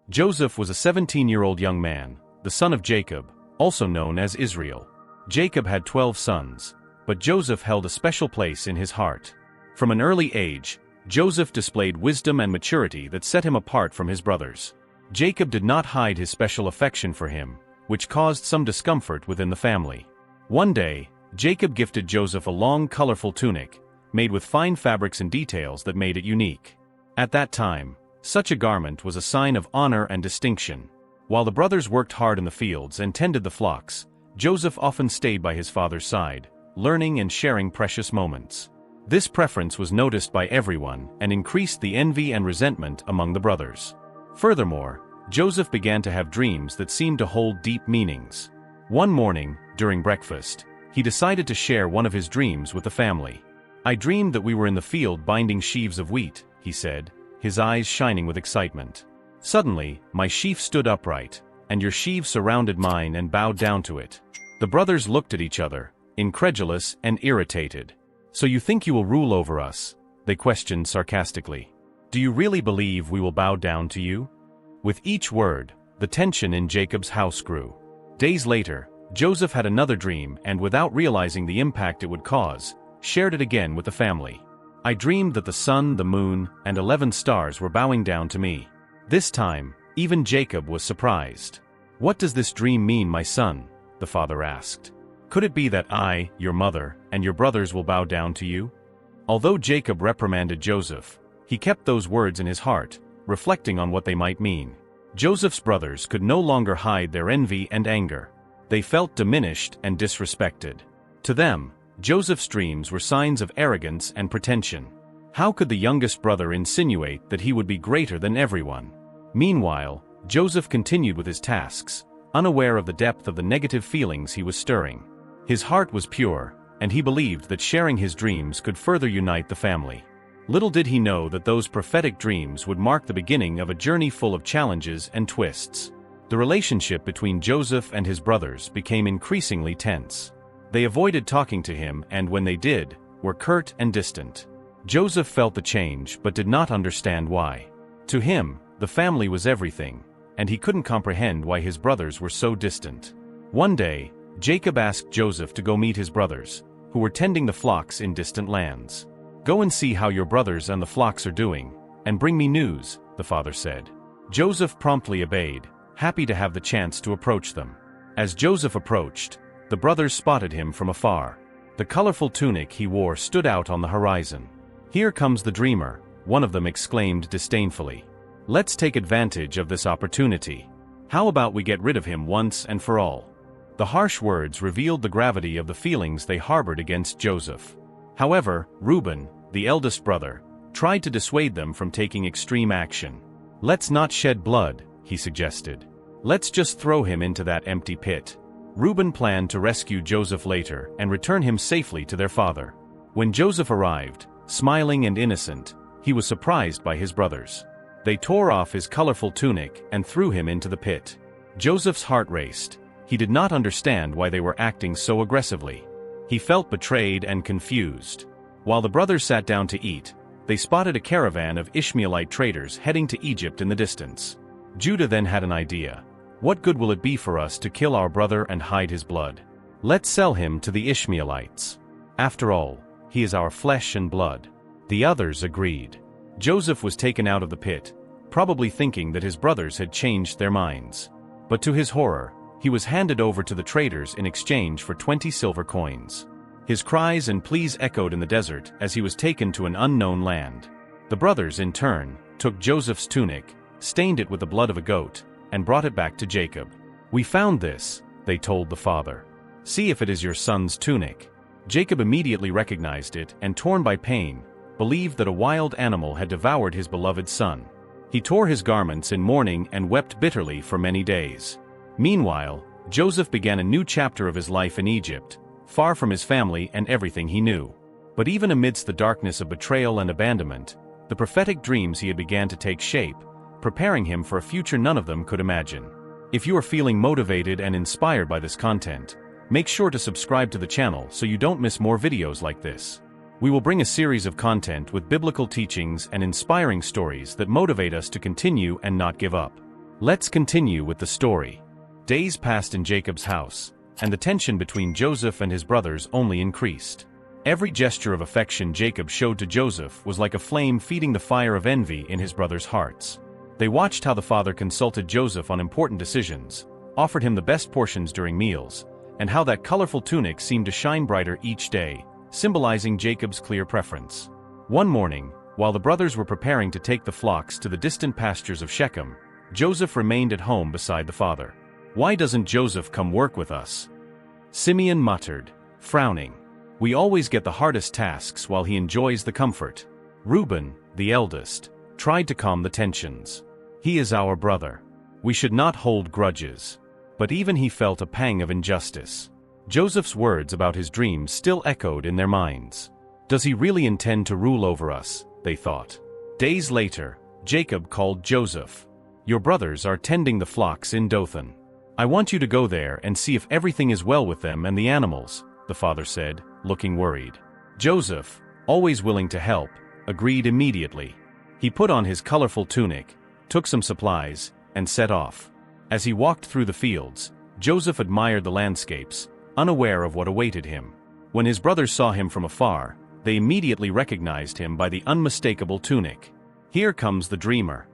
Joseph was a 17-year-old young man, the son of Jacob, also known as Israel. Jacob had 12 sons, but Joseph held a special place in his heart. From an early age, Joseph displayed wisdom and maturity that set him apart from his brothers. Jacob did not hide his special affection for him, which caused some discomfort within the family. One day, Jacob gifted Joseph a long, colorful tunic, made with fine fabrics and details that made it unique. At that time, such a garment was a sign of honor and distinction. While the brothers worked hard in the fields and tended the flocks, Joseph often stayed by his father's side, learning and sharing precious moments. This preference was noticed by everyone and increased the envy and resentment among the brothers. Furthermore, Joseph began to have dreams that seemed to hold deep meanings. One morning, during breakfast, he decided to share one of his dreams with the family. "I dreamed that we were in the field binding sheaves of wheat," he said, his eyes shining with excitement. "Suddenly, my sheaf stood upright, and your sheaf surrounded mine and bowed down to it." The brothers looked at each other, incredulous and irritated. "So you think you will rule over us?" they questioned sarcastically. "Do you really believe we will bow down to you?" With each word, the tension in Jacob's house grew. Days later, Joseph had another dream and, without realizing the impact it would cause, shared it again with the family. "I dreamed that the sun, the moon, and 11 stars were bowing down to me." This time, even Jacob was surprised. "What does this dream mean, my son?" the father asked. "Could it be that I, your mother, and your brothers will bow down to you?" Although Jacob reprimanded Joseph, he kept those words in his heart, reflecting on what they might mean. Joseph's brothers could no longer hide their envy and anger. They felt diminished and disrespected. To them, Joseph's dreams were signs of arrogance and pretension. How could the youngest brother insinuate that he would be greater than everyone? Meanwhile, Joseph continued with his tasks, unaware of the depth of the negative feelings he was stirring. His heart was pure, and he believed that sharing his dreams could further unite the family. Little did he know that those prophetic dreams would mark the beginning of a journey full of challenges and twists. The relationship between Joseph and his brothers became increasingly tense. They avoided talking to him and, when they did, were curt and distant. Joseph felt the change but did not understand why. To him, the family was everything, and he couldn't comprehend why his brothers were so distant. One day, Jacob asked Joseph to go meet his brothers, who were tending the flocks in distant lands. "Go and see how your brothers and the flocks are doing, and bring me news," the father said. Joseph promptly obeyed, happy to have the chance to approach them. As Joseph approached, the brothers spotted him from afar. The colorful tunic he wore stood out on the horizon. "Here comes the dreamer," one of them exclaimed disdainfully. "Let's take advantage of this opportunity. How about we get rid of him once and for all?" The harsh words revealed the gravity of the feelings they harbored against Joseph. However, Reuben, the eldest brother, tried to dissuade them from taking extreme action. "Let's not shed blood," he suggested. "Let's just throw him into that empty pit." Reuben planned to rescue Joseph later and return him safely to their father. When Joseph arrived, smiling and innocent, he was surprised by his brothers. They tore off his colorful tunic and threw him into the pit. Joseph's heart raced. He did not understand why they were acting so aggressively. He felt betrayed and confused. While the brothers sat down to eat, they spotted a caravan of Ishmaelite traders heading to Egypt in the distance. Judah then had an idea. "What good will it be for us to kill our brother and hide his blood? Let's sell him to the Ishmaelites. After all, he is our flesh and blood." The others agreed. Joseph was taken out of the pit, probably thinking that his brothers had changed their minds. But to his horror, he was handed over to the traders in exchange for 20 silver coins. His cries and pleas echoed in the desert as he was taken to an unknown land. The brothers, in turn, took Joseph's tunic, stained it with the blood of a goat, and brought it back to Jacob. "We found this," they told the father. "See if it is your son's tunic." Jacob immediately recognized it and, torn by pain, believed that a wild animal had devoured his beloved son. He tore his garments in mourning and wept bitterly for many days. Meanwhile, Joseph began a new chapter of his life in Egypt, far from his family and everything he knew. But even amidst the darkness of betrayal and abandonment, the prophetic dreams he had began to take shape, preparing him for a future none of them could imagine. If you are feeling motivated and inspired by this content, make sure to subscribe to the channel so you don't miss more videos like this. We will bring a series of content with biblical teachings and inspiring stories that motivate us to continue and not give up. Let's continue with the story. Days passed in Jacob's house, and the tension between Joseph and his brothers only increased. Every gesture of affection Jacob showed to Joseph was like a flame feeding the fire of envy in his brothers' hearts. They watched how the father consulted Joseph on important decisions, offered him the best portions during meals, and how that colorful tunic seemed to shine brighter each day, symbolizing Jacob's clear preference. One morning, while the brothers were preparing to take the flocks to the distant pastures of Shechem, Joseph remained at home beside the father. "Why doesn't Joseph come work with us?" Simeon muttered, frowning. "We always get the hardest tasks while he enjoys the comfort." Reuben, the eldest, tried to calm the tensions. "He is our brother. We should not hold grudges." But even he felt a pang of injustice. Joseph's words about his dreams still echoed in their minds. "Does he really intend to rule over us?" they thought. Days later, Jacob called Joseph. "Your brothers are tending the flocks in Dothan. I want you to go there and see if everything is well with them and the animals," the father said, looking worried. Joseph, always willing to help, agreed immediately. He put on his colorful tunic, took some supplies, and set off. As he walked through the fields, Joseph admired the landscapes, unaware of what awaited him. When his brothers saw him from afar, they immediately recognized him by the unmistakable tunic. "Here comes the dreamer,"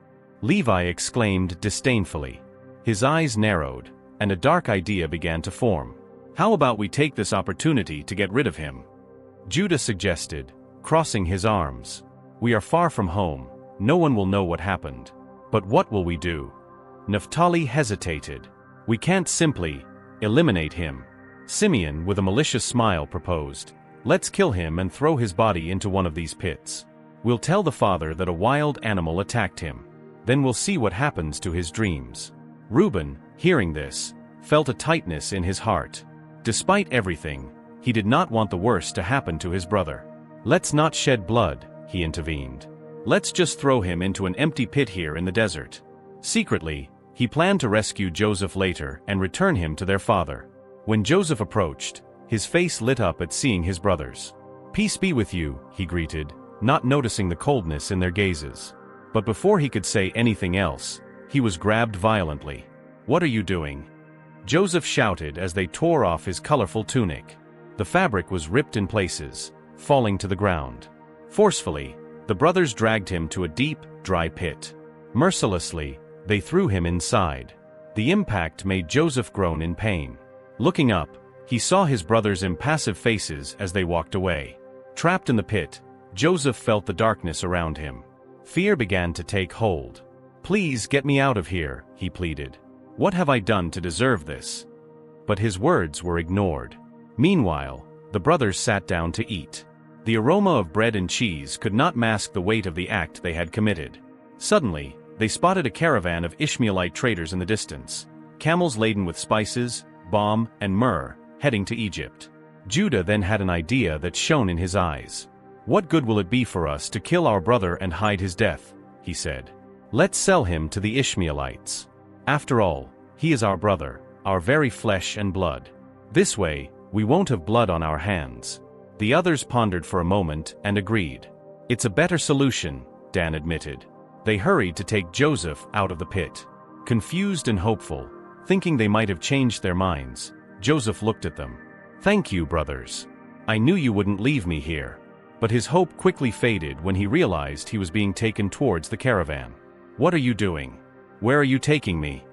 Levi exclaimed disdainfully. His eyes narrowed, and a dark idea began to form. "How about we take this opportunity to get rid of him?" Judah suggested, crossing his arms. "We are far from home, no one will know what happened. But what will we do?" Naphtali hesitated. "We can't simply eliminate him." Simeon, with a malicious smile, proposed, "Let's kill him and throw his body into one of these pits. We'll tell the father that a wild animal attacked him. Then we'll see what happens to his dreams." Reuben, hearing this, felt a tightness in his heart. Despite everything, he did not want the worst to happen to his brother. "Let's not shed blood," he intervened. "Let's just throw him into an empty pit here in the desert." Secretly, he planned to rescue Joseph later and return him to their father. When Joseph approached, his face lit up at seeing his brothers. "Peace be with you," he greeted, not noticing the coldness in their gazes. But before he could say anything else, he was grabbed violently. "What are you doing?" Joseph shouted as they tore off his colorful tunic. The fabric was ripped in places, falling to the ground. Forcefully, the brothers dragged him to a deep, dry pit. Mercilessly, they threw him inside. The impact made Joseph groan in pain. Looking up, he saw his brothers' impassive faces as they walked away. Trapped in the pit, Joseph felt the darkness around him. Fear began to take hold. "Please get me out of here," he pleaded. "What have I done to deserve this?" But his words were ignored. Meanwhile, the brothers sat down to eat. The aroma of bread and cheese could not mask the weight of the act they had committed. Suddenly, they spotted a caravan of Ishmaelite traders in the distance, camels laden with spices, balm, and myrrh, heading to Egypt. Judah then had an idea that shone in his eyes. "What good will it be for us to kill our brother and hide his death?" he said. "Let's sell him to the Ishmaelites. After all, he is our brother, our very flesh and blood. This way, we won't have blood on our hands." The others pondered for a moment and agreed. "It's a better solution," Dan admitted. They hurried to take Joseph out of the pit. Confused and hopeful, thinking they might have changed their minds, Joseph looked at them. "Thank you, brothers. I knew you wouldn't leave me here." But his hope quickly faded when he realized he was being taken towards the caravan. "What are you doing? Where are you taking me?"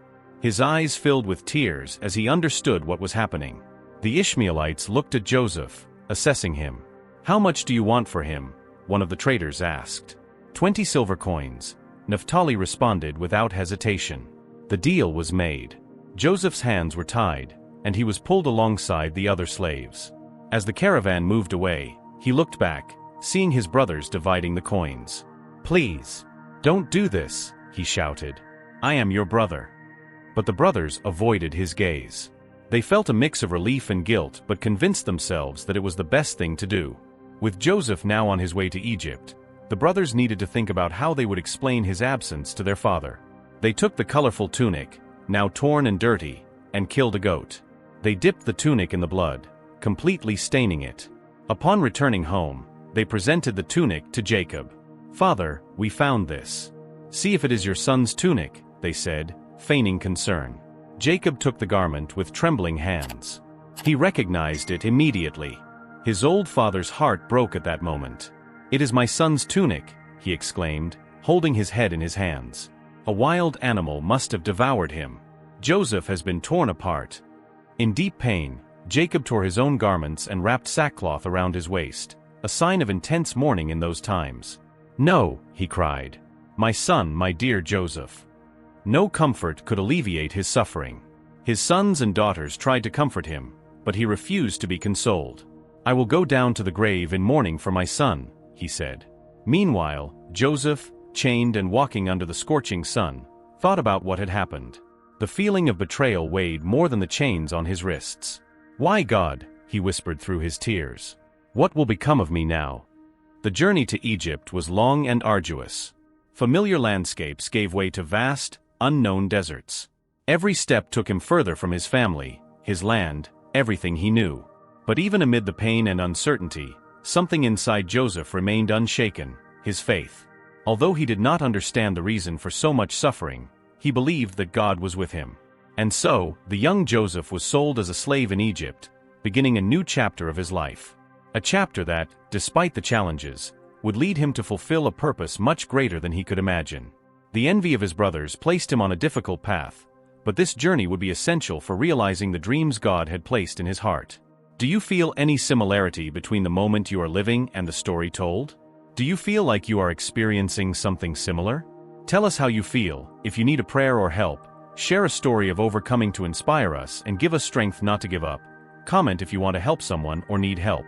His eyes filled with tears as he understood what was happening. The Ishmaelites looked at Joseph, assessing him. "How much do you want for him?" one of the traders asked. 20 silver coins, Naphtali responded without hesitation. The deal was made. Joseph's hands were tied, and he was pulled alongside the other slaves. As the caravan moved away, he looked back, seeing his brothers dividing the coins. "Please, don't do this," he shouted. "I am your brother." But the brothers avoided his gaze. They felt a mix of relief and guilt but convinced themselves that it was the best thing to do. With Joseph now on his way to Egypt, the brothers needed to think about how they would explain his absence to their father. They took the colorful tunic, now torn and dirty, and killed a goat. They dipped the tunic in the blood, completely staining it. Upon returning home, they presented the tunic to Jacob. "Father, we found this. See if it is your son's tunic," they said, feigning concern. Jacob took the garment with trembling hands. He recognized it immediately. His old father's heart broke at that moment. "It is my son's tunic," he exclaimed, holding his head in his hands. "A wild animal must have devoured him. Joseph has been torn apart." In deep pain, Jacob tore his own garments and wrapped sackcloth around his waist, a sign of intense mourning in those times. "No," he cried. "My son, my dear Joseph." No comfort could alleviate his suffering. His sons and daughters tried to comfort him, but he refused to be consoled. "I will go down to the grave in mourning for my son," he said. Meanwhile, Joseph, chained and walking under the scorching sun, thought about what had happened. The feeling of betrayal weighed more than the chains on his wrists. "Why, God?" he whispered through his tears. "What will become of me now?" The journey to Egypt was long and arduous. Familiar landscapes gave way to vast, unknown deserts. Every step took him further from his family, his land, everything he knew. But even amid the pain and uncertainty, something inside Joseph remained unshaken: his faith. Although he did not understand the reason for so much suffering, he believed that God was with him. And so, the young Joseph was sold as a slave in Egypt, beginning a new chapter of his life. A chapter that, despite the challenges, would lead him to fulfill a purpose much greater than he could imagine. The envy of his brothers placed him on a difficult path, but this journey would be essential for realizing the dreams God had placed in his heart. Do you feel any similarity between the moment you are living and the story told? Do you feel like you are experiencing something similar? Tell us how you feel. If you need a prayer or help, share a story of overcoming to inspire us and give us strength not to give up. Comment if you want to help someone or need help.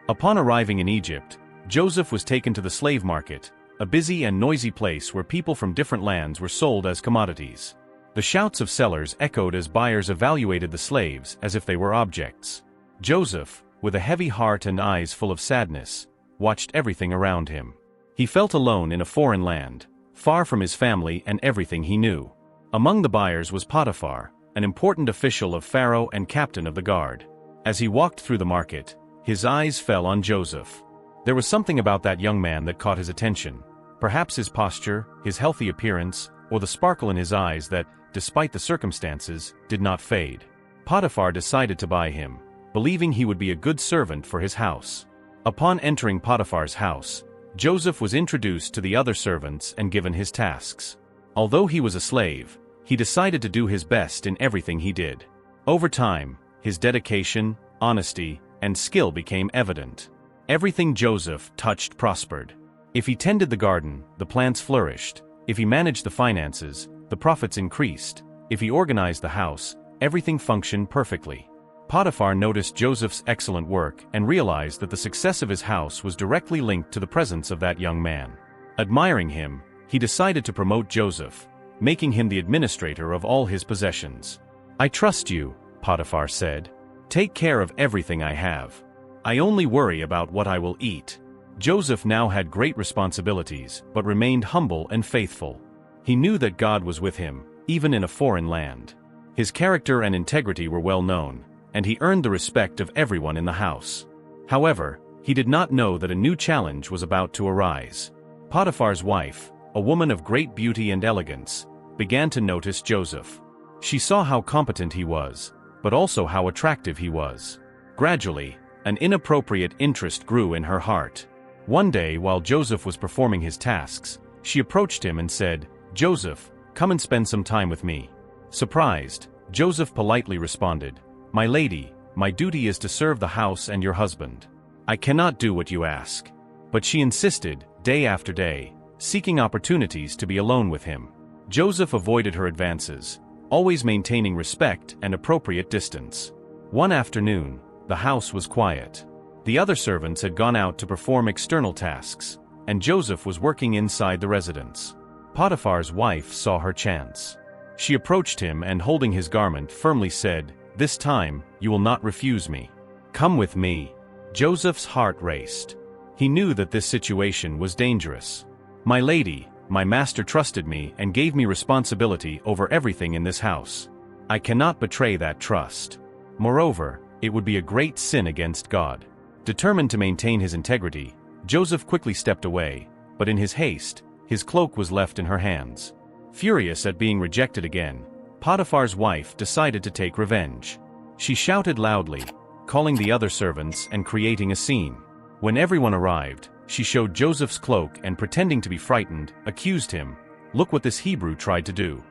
Upon arriving in Egypt, Joseph was taken to the slave market, a busy and noisy place where people from different lands were sold as commodities. The shouts of sellers echoed as buyers evaluated the slaves as if they were objects. Joseph, with a heavy heart and eyes full of sadness, watched everything around him. He felt alone in a foreign land, far from his family and everything he knew. Among the buyers was Potiphar, an important official of Pharaoh and captain of the guard. As he walked through the market, his eyes fell on Joseph. There was something about that young man that caught his attention. Perhaps his posture, his healthy appearance, or the sparkle in his eyes that, despite the circumstances, did not fade. Potiphar decided to buy him, believing he would be a good servant for his house. Upon entering Potiphar's house, Joseph was introduced to the other servants and given his tasks. Although he was a slave, he decided to do his best in everything he did. Over time, his dedication, honesty, and skill became evident. Everything Joseph touched prospered. If he tended the garden, the plants flourished. If he managed the finances, the profits increased. If he organized the house, everything functioned perfectly. Potiphar noticed Joseph's excellent work and realized that the success of his house was directly linked to the presence of that young man. Admiring him, he decided to promote Joseph, making him the administrator of all his possessions. "I trust you," Potiphar said. "Take care of everything I have. I only worry about what I will eat." Joseph now had great responsibilities, but remained humble and faithful. He knew that God was with him, even in a foreign land. His character and integrity were well known, and he earned the respect of everyone in the house. However, he did not know that a new challenge was about to arise. Potiphar's wife, a woman of great beauty and elegance, began to notice Joseph. She saw how competent he was, but also how attractive he was. Gradually, an inappropriate interest grew in her heart. One day, while Joseph was performing his tasks, she approached him and said, "Joseph, come and spend some time with me." Surprised, Joseph politely responded, "My lady, my duty is to serve the house and your husband. I cannot do what you ask." But she insisted, day after day, seeking opportunities to be alone with him. Joseph avoided her advances, always maintaining respect and appropriate distance. One afternoon, the house was quiet. The other servants had gone out to perform external tasks, and Joseph was working inside the residence. Potiphar's wife saw her chance. She approached him and, holding his garment, firmly said, "This time, you will not refuse me. Come with me." Joseph's heart raced. He knew that this situation was dangerous. "My lady, my master trusted me and gave me responsibility over everything in this house. I cannot betray that trust. Moreover, it would be a great sin against God." Determined to maintain his integrity, Joseph quickly stepped away, but in his haste, his cloak was left in her hands. Furious at being rejected again, Potiphar's wife decided to take revenge. She shouted loudly, calling the other servants and creating a scene. When everyone arrived, she showed Joseph's cloak and, pretending to be frightened, accused him, "Look what this Hebrew tried to do.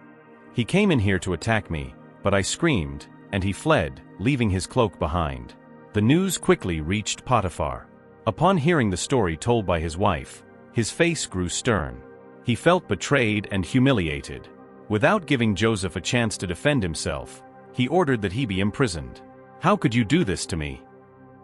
He came in here to attack me, but I screamed, and he fled, leaving his cloak behind." The news quickly reached Potiphar. Upon hearing the story told by his wife, his face grew stern. He felt betrayed and humiliated. Without giving Joseph a chance to defend himself, he ordered that he be imprisoned. "How could you do this to me?"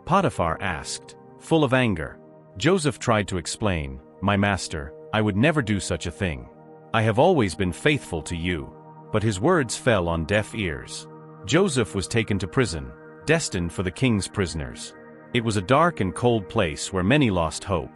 Potiphar asked, full of anger. Joseph tried to explain, "My master, I would never do such a thing. I have always been faithful to you." But his words fell on deaf ears. Joseph was taken to prison, destined for the king's prisoners. It was a dark and cold place where many lost hope.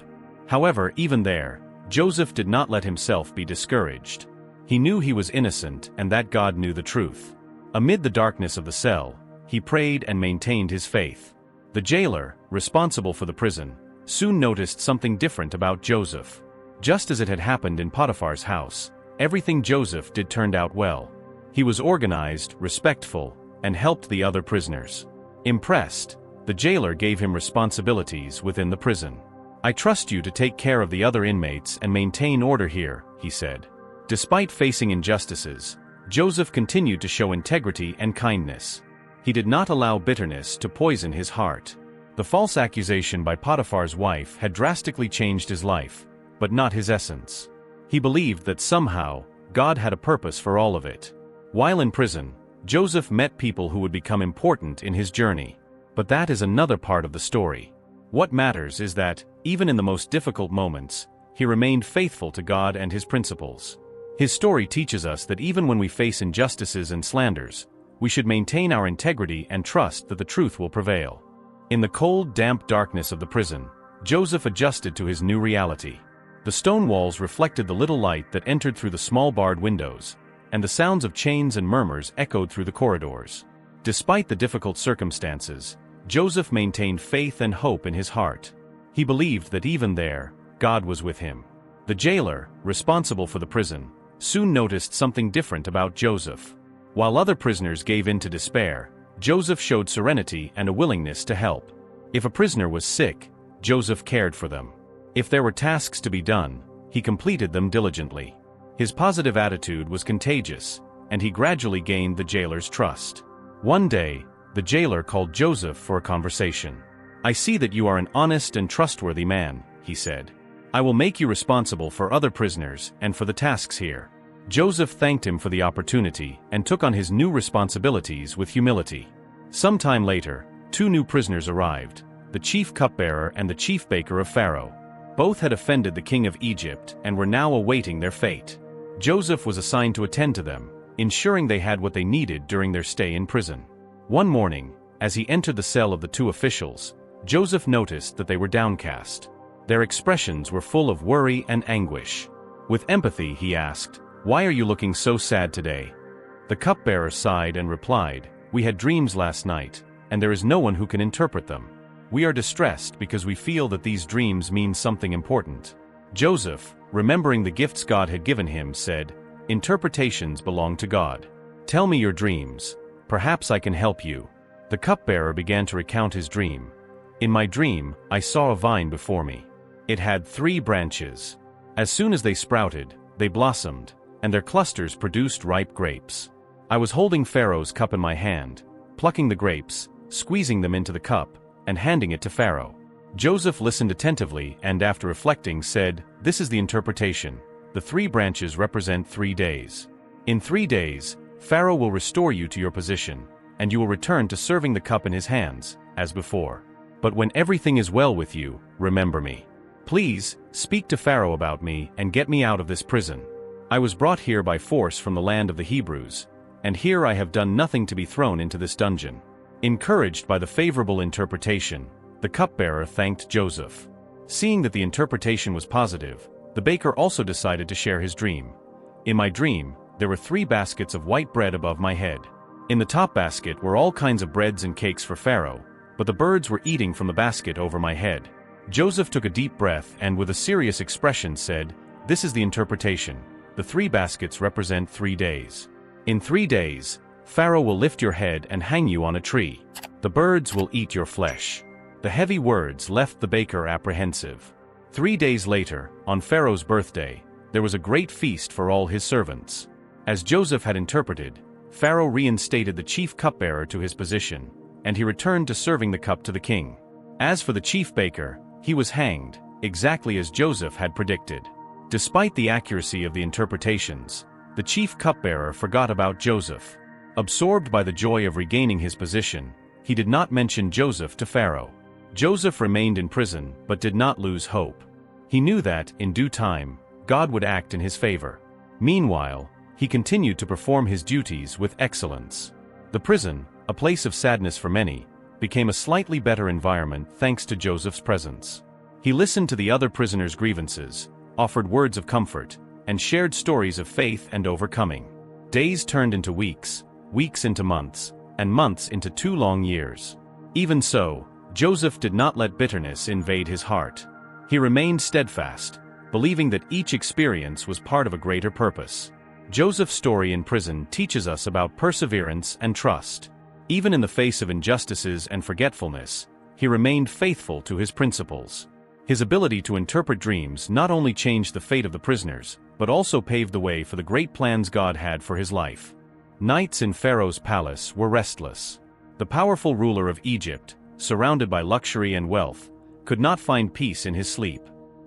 However, even there, Joseph did not let himself be discouraged. He knew he was innocent and that God knew the truth. Amid the darkness of the cell, he prayed and maintained his faith. The jailer, responsible for the prison, soon noticed something different about Joseph. Just as it had happened in Potiphar's house, everything Joseph did turned out well. He was organized, respectful, and helped the other prisoners. Impressed, the jailer gave him responsibilities within the prison. "I trust you to take care of the other inmates and maintain order here," he said. Despite facing injustices, Joseph continued to show integrity and kindness. He did not allow bitterness to poison his heart. The false accusation by Potiphar's wife had drastically changed his life, but not his essence. He believed that somehow, God had a purpose for all of it. While in prison, Joseph met people who would become important in his journey. But that is another part of the story. What matters is that, even in the most difficult moments, he remained faithful to God and his principles. His story teaches us that even when we face injustices and slanders, we should maintain our integrity and trust that the truth will prevail. In the cold, damp darkness of the prison, Joseph adjusted to his new reality. The stone walls reflected the little light that entered through the small barred windows, and the sounds of chains and murmurs echoed through the corridors. Despite the difficult circumstances, Joseph maintained faith and hope in his heart. He believed that even there, God was with him. The jailer, responsible for the prison, soon noticed something different about Joseph. While other prisoners gave in to despair, Joseph showed serenity and a willingness to help. If a prisoner was sick, Joseph cared for them. If there were tasks to be done, he completed them diligently. His positive attitude was contagious, and he gradually gained the jailer's trust. One day, the jailer called Joseph for a conversation. "I see that you are an honest and trustworthy man," he said. "I will make you responsible for other prisoners and for the tasks here." Joseph thanked him for the opportunity and took on his new responsibilities with humility. Sometime later, two new prisoners arrived, the chief cupbearer and the chief baker of Pharaoh. Both had offended the king of Egypt and were now awaiting their fate. Joseph was assigned to attend to them, ensuring they had what they needed during their stay in prison. One morning, as he entered the cell of the two officials, Joseph noticed that they were downcast. Their expressions were full of worry and anguish. With empathy, he asked, "Why are you looking so sad today?" The cupbearer sighed and replied, "We had dreams last night, and there is no one who can interpret them. We are distressed because we feel that these dreams mean something important." Joseph, remembering the gifts God had given him, said, "Interpretations belong to God. Tell me your dreams. Perhaps I can help you." The cupbearer began to recount his dream. "In my dream, I saw a vine before me. It had 3 branches. As soon as they sprouted, they blossomed, and their clusters produced ripe grapes. I was holding Pharaoh's cup in my hand, plucking the grapes, squeezing them into the cup, and handing it to Pharaoh." Joseph listened attentively and, after reflecting, said, "This is the interpretation. The 3 branches represent 3 days. In 3 days, Pharaoh will restore you to your position, and you will return to serving the cup in his hands, as before. But when everything is well with you, remember me. Please, speak to Pharaoh about me and get me out of this prison. I was brought here by force from the land of the Hebrews, and here I have done nothing to be thrown into this dungeon." Encouraged by the favorable interpretation, the cupbearer thanked Joseph. Seeing that the interpretation was positive, the baker also decided to share his dream. "In my dream, there were 3 baskets of white bread above my head. In the top basket were all kinds of breads and cakes for Pharaoh, but the birds were eating from the basket over my head." Joseph took a deep breath and with a serious expression said, "This is the interpretation. The 3 baskets represent 3 days. In 3 days, Pharaoh will lift your head and hang you on a tree. The birds will eat your flesh." The heavy words left the baker apprehensive. 3 days later, on Pharaoh's birthday, there was a great feast for all his servants. As Joseph had interpreted, Pharaoh reinstated the chief cupbearer to his position, and he returned to serving the cup to the king. As for the chief baker, he was hanged, exactly as Joseph had predicted. Despite the accuracy of the interpretations, the chief cupbearer forgot about Joseph. Absorbed by the joy of regaining his position, he did not mention Joseph to Pharaoh. Joseph remained in prison but did not lose hope. He knew that, in due time, God would act in his favor. Meanwhile, he continued to perform his duties with excellence. The prison, a place of sadness for many, became a slightly better environment thanks to Joseph's presence. He listened to the other prisoners' grievances, offered words of comfort, and shared stories of faith and overcoming. Days turned into weeks, weeks into months, and months into 2 long years. Even so, Joseph did not let bitterness invade his heart. He remained steadfast, believing that each experience was part of a greater purpose. Joseph's story in prison teaches us about perseverance and trust. Even in the face of injustices and forgetfulness, he remained faithful to his principles. His ability to interpret dreams not only changed the fate of the prisoners, but also paved the way for the great plans God had for his life. Nights in Pharaoh's palace were restless. The powerful ruler of Egypt, surrounded by luxury and wealth, could not find peace in his sleep.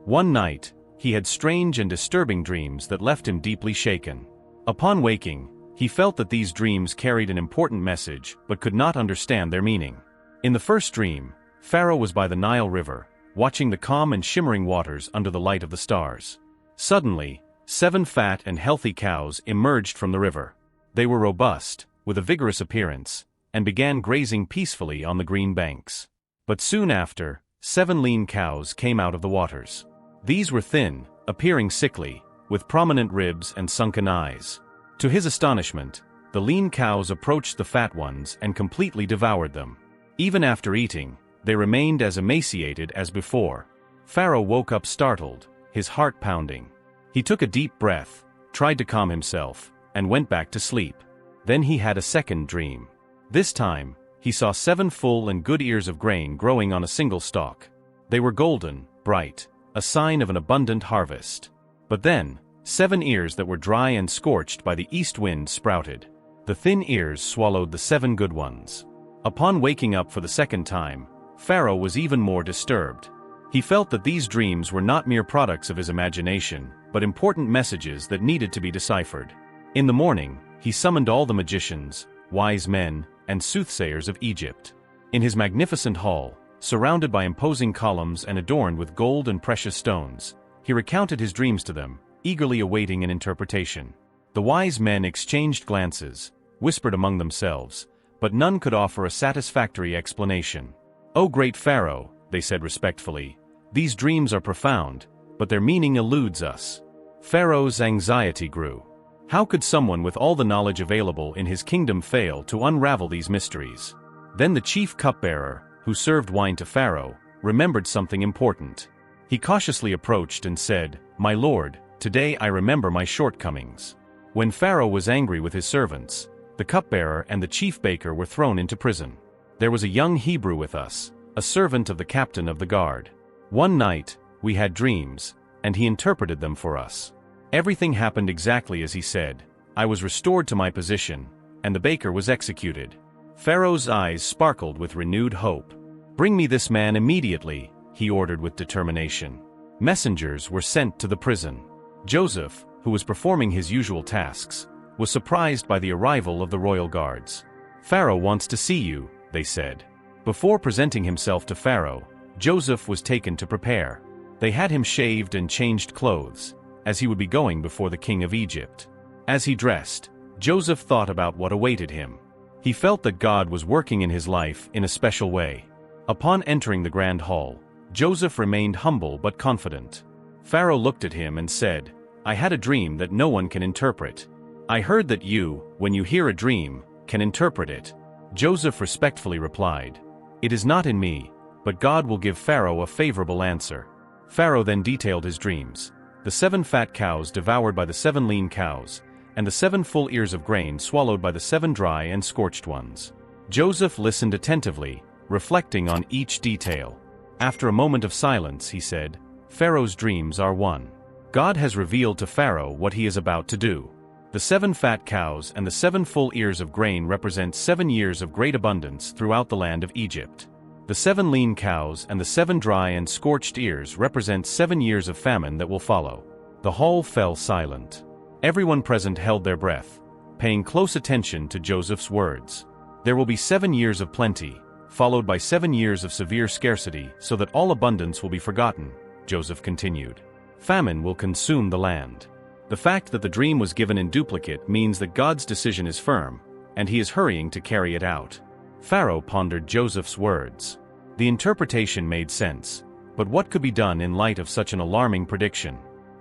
One night, he had strange and disturbing dreams that left him deeply shaken. Upon waking, he felt that these dreams carried an important message but could not understand their meaning. In the first dream, Pharaoh was by the Nile River, watching the calm and shimmering waters under the light of the stars. Suddenly, 7 fat and healthy cows emerged from the river. They were robust, with a vigorous appearance, and began grazing peacefully on the green banks. But soon after, 7 lean cows came out of the waters. These were thin, appearing sickly, with prominent ribs and sunken eyes. To his astonishment, the lean cows approached the fat ones and completely devoured them. Even after eating, they remained as emaciated as before. Pharaoh woke up startled, his heart pounding. He took a deep breath, tried to calm himself, and went back to sleep. Then he had a second dream. This time, he saw 7 full and good ears of grain growing on a single stalk. They were golden, bright, a sign of an abundant harvest. But then, 7 ears that were dry and scorched by the east wind sprouted. The thin ears swallowed the 7 good ones. Upon waking up for the second time, Pharaoh was even more disturbed. He felt that these dreams were not mere products of his imagination, but important messages that needed to be deciphered. In the morning, he summoned all the magicians, wise men, and soothsayers of Egypt. In his magnificent hall, surrounded by imposing columns and adorned with gold and precious stones, he recounted his dreams to them, eagerly awaiting an interpretation. The wise men exchanged glances, whispered among themselves, but none could offer a satisfactory explanation. "O great Pharaoh," they said respectfully, "these dreams are profound, but their meaning eludes us." Pharaoh's anxiety grew. How could someone with all the knowledge available in his kingdom fail to unravel these mysteries? Then the chief cupbearer, who served wine to Pharaoh, remembered something important. He cautiously approached and said, "My lord, today I remember my shortcomings." When Pharaoh was angry with his servants, the cupbearer and the chief baker were thrown into prison. There was a young Hebrew with us, a servant of the captain of the guard. One night, we had dreams, and he interpreted them for us. Everything happened exactly as he said. I was restored to my position, and the baker was executed. Pharaoh's eyes sparkled with renewed hope. "Bring me this man immediately," he ordered with determination. Messengers were sent to the prison. Joseph, who was performing his usual tasks, was surprised by the arrival of the royal guards. "Pharaoh wants to see you," they said. Before presenting himself to Pharaoh, Joseph was taken to prepare. They had him shaved and changed clothes, as he would be going before the king of Egypt. As he dressed, Joseph thought about what awaited him. He felt that God was working in his life in a special way. Upon entering the grand hall, Joseph remained humble but confident. Pharaoh looked at him and said, "I had a dream that no one can interpret. I heard that you, when you hear a dream, can interpret it." Joseph respectfully replied, "It is not in me, but God will give Pharaoh a favorable answer." Pharaoh then detailed his dreams: the 7 fat cows devoured by the 7 lean cows, and the 7 full ears of grain swallowed by the 7 dry and scorched ones. Joseph listened attentively, reflecting on each detail. After a moment of silence, he said, "Pharaoh's dreams are one. God has revealed to Pharaoh what he is about to do. The 7 fat cows and the 7 full ears of grain represent 7 years of great abundance throughout the land of Egypt. The 7 lean cows and the 7 dry and scorched ears represent 7 years of famine that will follow." The hall fell silent. Everyone present held their breath, paying close attention to Joseph's words. "There will be 7 years of plenty, followed by 7 years of severe scarcity, so that all abundance will be forgotten," Joseph continued. "Famine will consume the land." The fact that the dream was given in duplicate means that God's decision is firm, and he is hurrying to carry it out. Pharaoh pondered Joseph's words. The interpretation made sense, but what could be done in light of such an alarming prediction?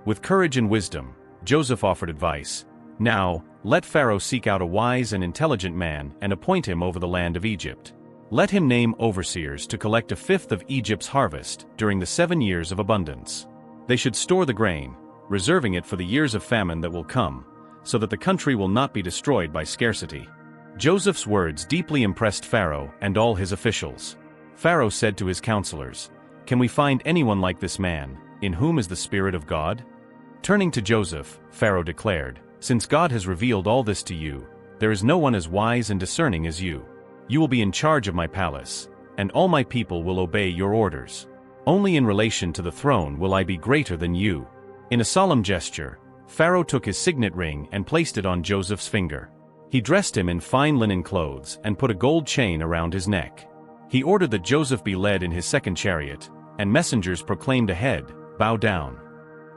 With courage and wisdom, Joseph offered advice. "Now, let Pharaoh seek out a wise and intelligent man and appoint him over the land of Egypt. Let him name overseers to collect 1/5 of Egypt's harvest during the 7 years of abundance. They should store the grain, reserving it for the years of famine that will come, so that the country will not be destroyed by scarcity." Joseph's words deeply impressed Pharaoh and all his officials. Pharaoh said to his counselors, "Can we find anyone like this man, in whom is the Spirit of God?" Turning to Joseph, Pharaoh declared, "Since God has revealed all this to you, there is no one as wise and discerning as you. You will be in charge of my palace, and all my people will obey your orders. Only in relation to the throne will I be greater than you." In a solemn gesture, Pharaoh took his signet ring and placed it on Joseph's finger. He dressed him in fine linen clothes and put a gold chain around his neck. He ordered that Joseph be led in his 2nd chariot, and messengers proclaimed ahead, "Bow down."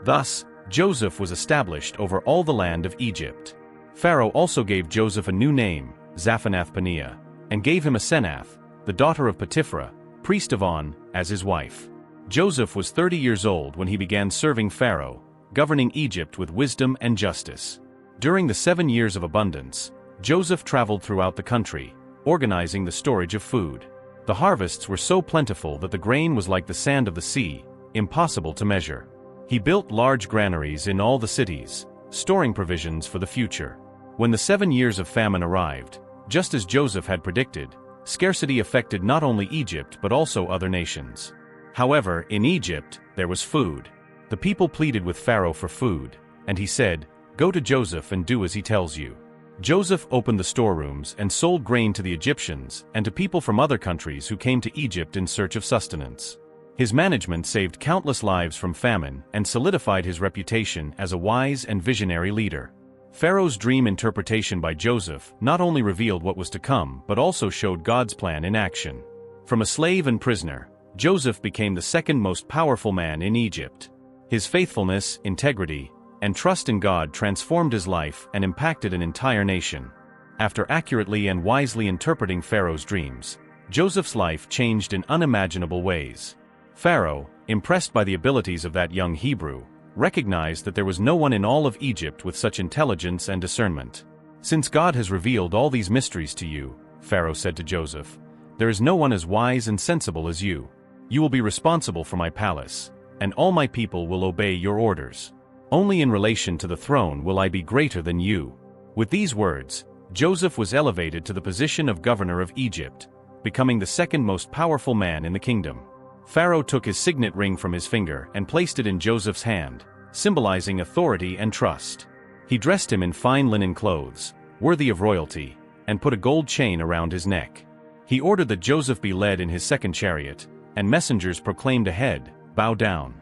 Thus, Joseph was established over all the land of Egypt. Pharaoh also gave Joseph a new name, Zaphanath-Paneah, and gave him Asenath, the daughter of Potiphar, priest of On, as his wife. Joseph was 30 years old when he began serving Pharaoh, governing Egypt with wisdom and justice. During the 7 years of abundance, Joseph traveled throughout the country, organizing the storage of food. The harvests were so plentiful that the grain was like the sand of the sea, impossible to measure. He built large granaries in all the cities, storing provisions for the future. When the 7 years of famine arrived, just as Joseph had predicted, scarcity affected not only Egypt but also other nations. However, in Egypt, there was food. The people pleaded with Pharaoh for food, and he said, "Go to Joseph and do as he tells you." Joseph opened the storerooms and sold grain to the Egyptians and to people from other countries who came to Egypt in search of sustenance. His management saved countless lives from famine and solidified his reputation as a wise and visionary leader. Pharaoh's dream interpretation by Joseph not only revealed what was to come but also showed God's plan in action. From a slave and prisoner, Joseph became the 2nd most powerful man in Egypt. His faithfulness, integrity, and trust in God transformed his life and impacted an entire nation. After accurately and wisely interpreting Pharaoh's dreams, Joseph's life changed in unimaginable ways. Pharaoh, impressed by the abilities of that young Hebrew, recognized that there was no one in all of Egypt with such intelligence and discernment. "Since God has revealed all these mysteries to you," Pharaoh said to Joseph, "there is no one as wise and sensible as you. You will be responsible for my palace, and all my people will obey your orders. Only in relation to the throne will I be greater than you." With these words, Joseph was elevated to the position of governor of Egypt, becoming the 2nd most powerful man in the kingdom. Pharaoh took his signet ring from his finger and placed it in Joseph's hand, symbolizing authority and trust. He dressed him in fine linen clothes, worthy of royalty, and put a gold chain around his neck. He ordered that Joseph be led in his 2nd chariot, and messengers proclaimed ahead, "Bow down."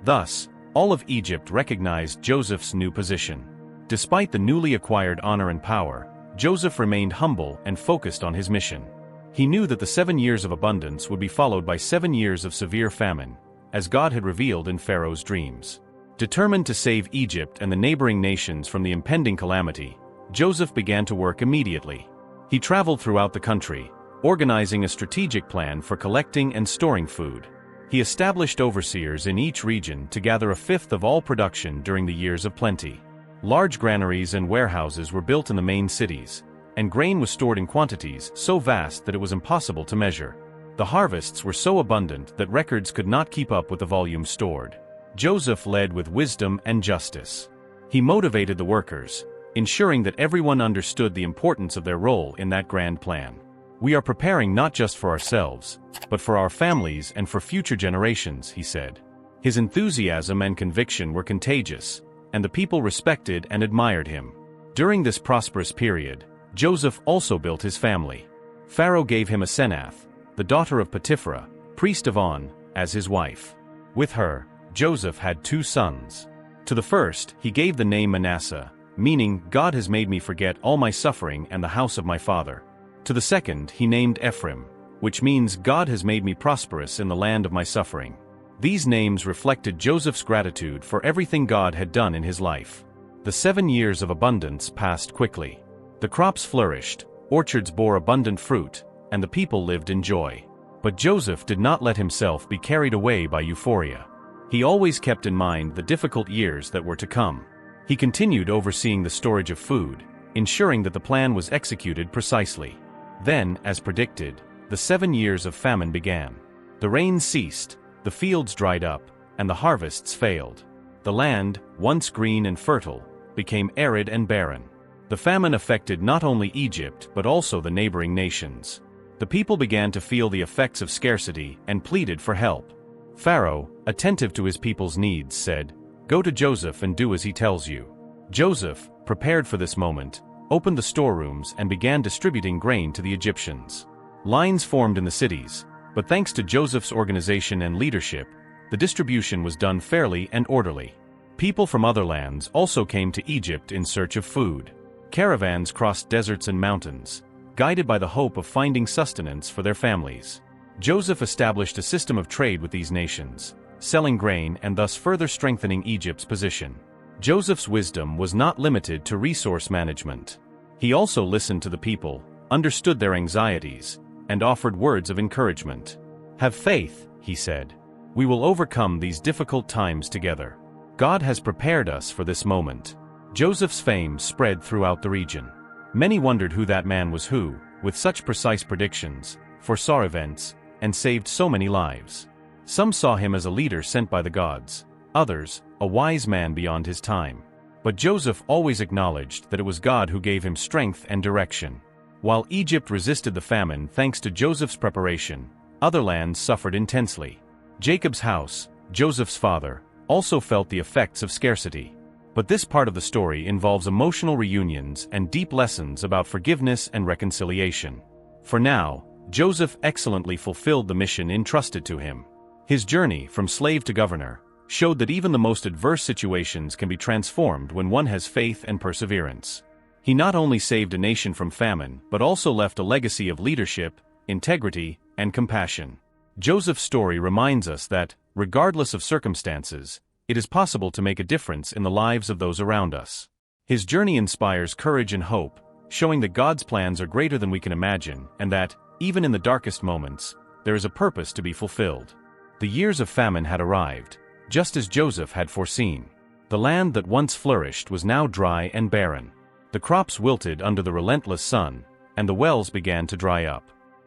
Thus, all of Egypt recognized Joseph's new position. Despite the newly acquired honor and power, Joseph remained humble and focused on his mission. He knew that the 7 years of abundance would be followed by 7 years of severe famine, as God had revealed in Pharaoh's dreams. Determined to save Egypt and the neighboring nations from the impending calamity, Joseph began to work immediately. He traveled throughout the country, organizing a strategic plan for collecting and storing food. He established overseers in each region to gather 1/5 of all production during the years of plenty. Large granaries and warehouses were built in the main cities, and grain was stored in quantities so vast that it was impossible to measure. The harvests were so abundant that records could not keep up with the volume stored. Joseph led with wisdom and justice. He motivated the workers, ensuring that everyone understood the importance of their role in that grand plan. "We are preparing not just for ourselves, but for our families and for future generations," he said. His enthusiasm and conviction were contagious, and the people respected and admired him. During this prosperous period, Joseph also built his family. Pharaoh gave him Asenath, the daughter of Potiphar, priest of On, as his wife. With her, Joseph had 2 sons. To the first, he gave the name Manasseh, meaning, "God has made me forget all my suffering and the house of my father." To the second, he named Ephraim, which means, "God has made me prosperous in the land of my suffering." These names reflected Joseph's gratitude for everything God had done in his life. The 7 years of abundance passed quickly. The crops flourished, orchards bore abundant fruit, and the people lived in joy. But Joseph did not let himself be carried away by euphoria. He always kept in mind the difficult years that were to come. He continued overseeing the storage of food, ensuring that the plan was executed precisely. Then, as predicted, the 7 years of famine began. The rain ceased, the fields dried up, and the harvests failed. The land, once green and fertile, became arid and barren. The famine affected not only Egypt but also the neighboring nations. The people began to feel the effects of scarcity and pleaded for help. Pharaoh, attentive to his people's needs, said, "Go to Joseph and do as he tells you." Joseph, prepared for this moment, opened the storerooms and began distributing grain to the Egyptians. Lines formed in the cities, but thanks to Joseph's organization and leadership, the distribution was done fairly and orderly. People from other lands also came to Egypt in search of food. Caravans crossed deserts and mountains, guided by the hope of finding sustenance for their families. Joseph established a system of trade with these nations, selling grain and thus further strengthening Egypt's position. Joseph's wisdom was not limited to resource management. He also listened to the people, understood their anxieties, and offered words of encouragement. "Have faith," he said. "We will overcome these difficult times together. God has prepared us for this moment." Joseph's fame spread throughout the region. Many wondered who that man was who, with such precise predictions, foresaw events, and saved so many lives. Some saw him as a leader sent by the gods, others, a wise man beyond his time. But Joseph always acknowledged that it was God who gave him strength and direction. While Egypt resisted the famine thanks to Joseph's preparation, other lands suffered intensely. Jacob's house, Joseph's father, also felt the effects of scarcity. But this part of the story involves emotional reunions and deep lessons about forgiveness and reconciliation. For now, Joseph excellently fulfilled the mission entrusted to him. His journey from slave to governor showed that even the most adverse situations can be transformed when one has faith and perseverance. He not only saved a nation from famine but also left a legacy of leadership, integrity, and compassion. Joseph's story reminds us that, regardless of circumstances, it is possible to make a difference in the lives of those around us. His journey inspires courage and hope, showing that God's plans are greater than we can imagine and that, even in the darkest moments, there is a purpose to be fulfilled. The years of famine had arrived, just as Joseph had foreseen. The land that once flourished was now dry and barren. The crops wilted under the relentless sun, and the wells began to dry up.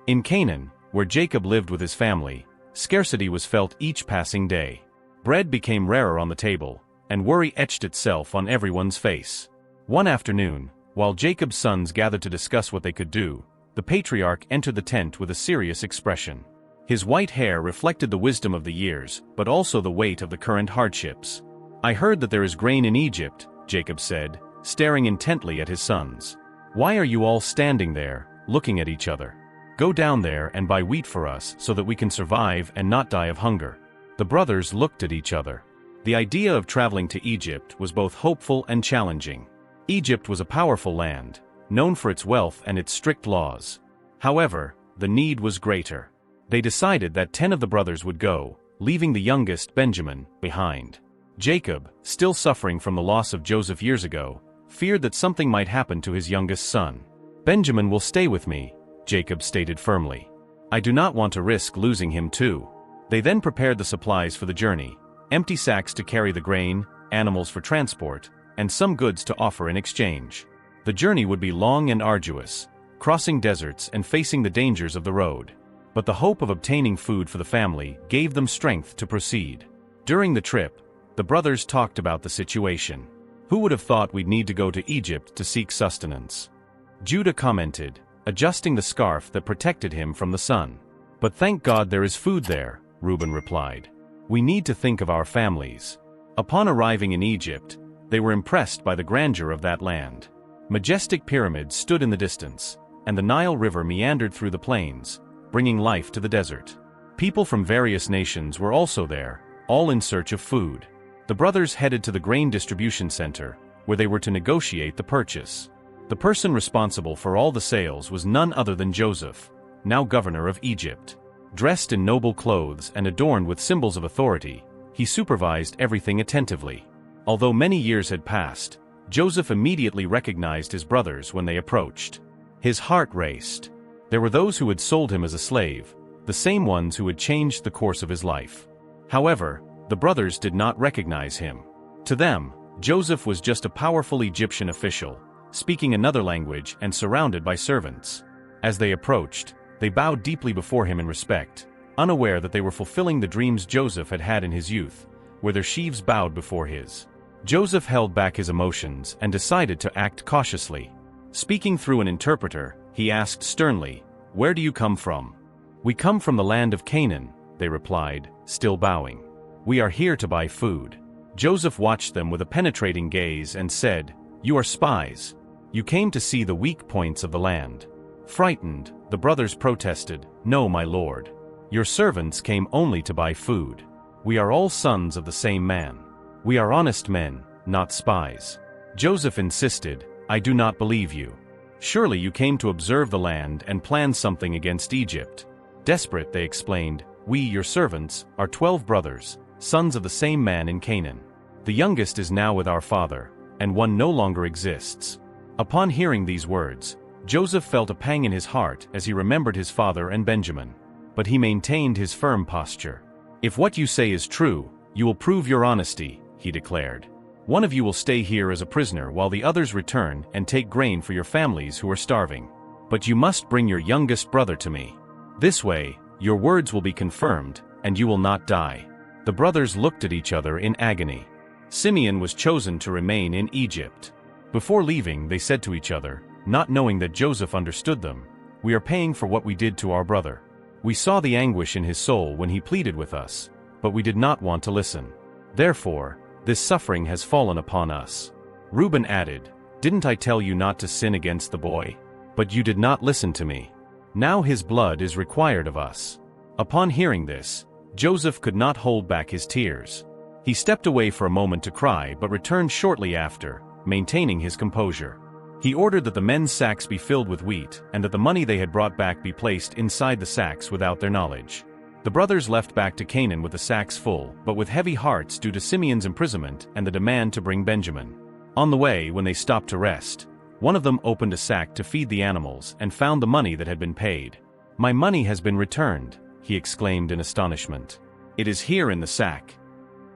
In Canaan, where Jacob lived with his family, scarcity was felt each passing day. Bread became rarer on the table, and worry etched itself on everyone's face. One afternoon, while Jacob's sons gathered to discuss what they could do, the patriarch entered the tent with a serious expression. His white hair reflected the wisdom of the years, but also the weight of the current hardships. "I heard that there is grain in Egypt," Jacob said, staring intently at his sons. "Why are you all standing there, looking at each other? Go down there and buy wheat for us so that we can survive and not die of hunger." The brothers looked at each other. The idea of traveling to Egypt was both hopeful and challenging. Egypt was a powerful land, known for its wealth and its strict laws. However, the need was greater. They decided that 10 of the brothers would go, leaving the youngest, Benjamin, behind. Jacob, still suffering from the loss of Joseph years ago, feared that something might happen to his youngest son. "Benjamin will stay with me," Jacob stated firmly. "I do not want to risk losing him too." They then prepared the supplies for the journey, empty sacks to carry the grain, animals for transport, and some goods to offer in exchange. The journey would be long and arduous, crossing deserts and facing the dangers of the road. But the hope of obtaining food for the family gave them strength to proceed. During the trip, the brothers talked about the situation. Who would have thought we'd need to go to Egypt to seek sustenance? Judah commented, adjusting the scarf that protected him from the sun. But thank God there is food there, Reuben replied. We need to think of our families. Upon arriving in Egypt, they were impressed by the grandeur of that land. Majestic pyramids stood in the distance, and the Nile River meandered through the plains, bringing life to the desert. People from various nations were also there, all in search of food. The brothers headed to the grain distribution center, where they were to negotiate the purchase. The person responsible for all the sales was none other than Joseph, now governor of Egypt. Dressed in noble clothes and adorned with symbols of authority, he supervised everything attentively. Although many years had passed, Joseph immediately recognized his brothers when they approached. His heart raced. There were those who had sold him as a slave, the same ones who had changed the course of his life. However, the brothers did not recognize him. To them, Joseph was just a powerful Egyptian official, speaking another language and surrounded by servants. As they approached, they bowed deeply before him in respect, unaware that they were fulfilling the dreams Joseph had had in his youth, where their sheaves bowed before his. Joseph held back his emotions and decided to act cautiously. Speaking through an interpreter, he asked sternly, "Where do you come from?" "We come from the land of Canaan," they replied, still bowing. "We are here to buy food." Joseph watched them with a penetrating gaze and said, "You are spies. You came to see the weak points of the land." Frightened, the brothers protested, "No, my lord. Your servants came only to buy food. We are all sons of the same man. We are honest men, not spies." Joseph insisted, "I do not believe you. Surely you came to observe the land and plan something against Egypt." Desperate, they explained, "We, your servants, are 12 brothers, sons of the same man in Canaan. The youngest is now with our father, and one no longer exists." Upon hearing these words, Joseph felt a pang in his heart as he remembered his father and Benjamin. But he maintained his firm posture. "If what you say is true, you will prove your honesty," he declared. "One of you will stay here as a prisoner while the others return and take grain for your families who are starving. But you must bring your youngest brother to me. This way, your words will be confirmed, and you will not die." The brothers looked at each other in agony. Simeon was chosen to remain in Egypt. Before leaving, they said to each other, not knowing that Joseph understood them, "We are paying for what we did to our brother. We saw the anguish in his soul when he pleaded with us, but we did not want to listen. Therefore, this suffering has fallen upon us." Reuben added, "Didn't I tell you not to sin against the boy? But you did not listen to me. Now his blood is required of us." Upon hearing this, Joseph could not hold back his tears. He stepped away for a moment to cry but returned shortly after, maintaining his composure. He ordered that the men's sacks be filled with wheat and that the money they had brought back be placed inside the sacks without their knowledge. The brothers left back to Canaan with the sacks full, but with heavy hearts due to Simeon's imprisonment and the demand to bring Benjamin. On the way, when they stopped to rest, one of them opened a sack to feed the animals and found the money that had been paid. "My money has been returned," he exclaimed in astonishment. "It is here in the sack."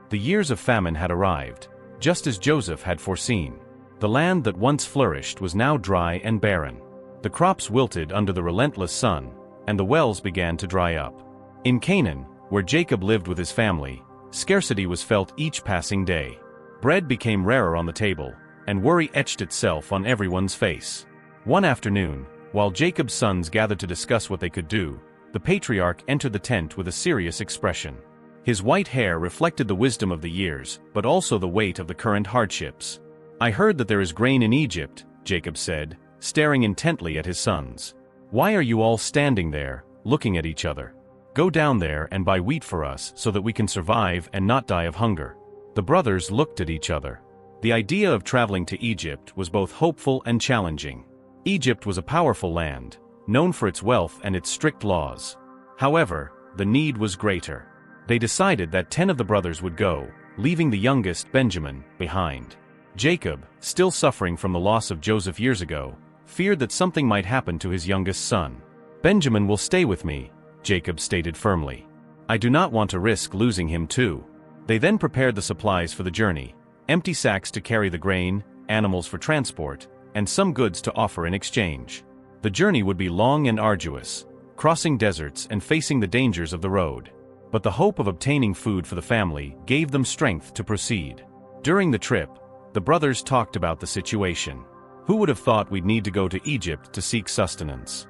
The years of famine had arrived, just as Joseph had foreseen. The land that once flourished was now dry and barren. The crops wilted under the relentless sun, and the wells began to dry up. In Canaan, where Jacob lived with his family, scarcity was felt each passing day. Bread became rarer on the table, and worry etched itself on everyone's face. One afternoon, while Jacob's sons gathered to discuss what they could do, the patriarch entered the tent with a serious expression. His white hair reflected the wisdom of the years, but also the weight of the current hardships. "I heard that there is grain in Egypt," Jacob said, staring intently at his sons. "Why are you all standing there, looking at each other? Go down there and buy wheat for us so that we can survive and not die of hunger." The brothers looked at each other. The idea of traveling to Egypt was both hopeful and challenging. Egypt was a powerful land, known for its wealth and its strict laws. However, the need was greater. They decided that 10 of the brothers would go, leaving the youngest, Benjamin, behind. Jacob, still suffering from the loss of Joseph years ago, feared that something might happen to his youngest son. "Benjamin will stay with me," Jacob stated firmly. "I do not want to risk losing him too." They then prepared the supplies for the journey, empty sacks to carry the grain, animals for transport, and some goods to offer in exchange. The journey would be long and arduous, crossing deserts and facing the dangers of the road. But the hope of obtaining food for the family gave them strength to proceed. During the trip, The brothers talked about the situation. "Who would have thought we'd need to go to Egypt to seek sustenance?"